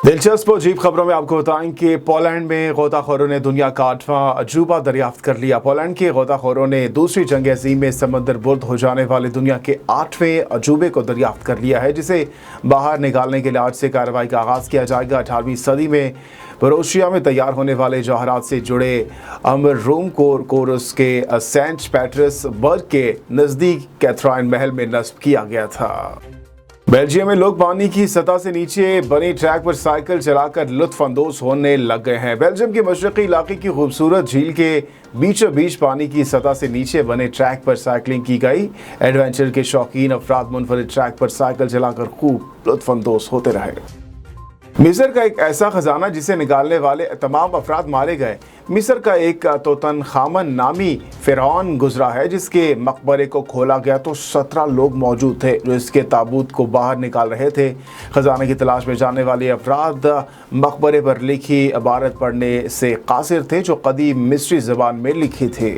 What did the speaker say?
दिलचस्प और अजीब खबरों में आपको बताएं कि पोलैंड में गोताखोरों ने दुनिया का 8वां अजूबा दरियाफ्त कर लिया। पोलैंड के गोताखोरों ने दूसरी जंग अज़ीम में समंदर बुर्द हो जाने वाले दुनिया के 8वें अजूबे को दरियाफ्त कर लिया है, जिसे बाहर निकालने के लिए आज से कार्रवाई का आगाज़ किया जाएगा। 18वीं सदी में क्रोएशिया में तैयार होने वाले जवाहरात से जुड़े अमर रूम कोरस के सेंट पीटर्सबर्ग के नज़दीक कैथरीन महल में नस्ब किया गया था। बेल्जियम में लोग पानी की सतह से नीचे बने ट्रैक पर साइकिल चलाकर लुत्फ अंदोज होने लग गए हैं। बेल्जियम के मशरकी इलाके की खूबसूरत झील के बीचों बीच पानी की सतह से नीचे बने ट्रैक पर साइकिलिंग की गई। एडवेंचर के शौकीन अफराद मुनफरिद ट्रैक पर साइकिल चलाकर खूब लुत्फ अंदोज होते रहे। मिस्र का एक ऐसा खजाना जिसे निकालने वाले तमाम अफराद मारे गए। मिस्र का एक तूतनखामन नामी फिरौन गुजरा है, जिसके मकबरे को खोला गया तो 17 लोग मौजूद थे जो इसके ताबूत को बाहर निकाल रहे थे। खजाने की तलाश में जाने वाले अफराद मकबरे पर लिखी इबारत पढ़ने से कासिर थे जो कदीम मिस्री ज़बान में लिखी थी।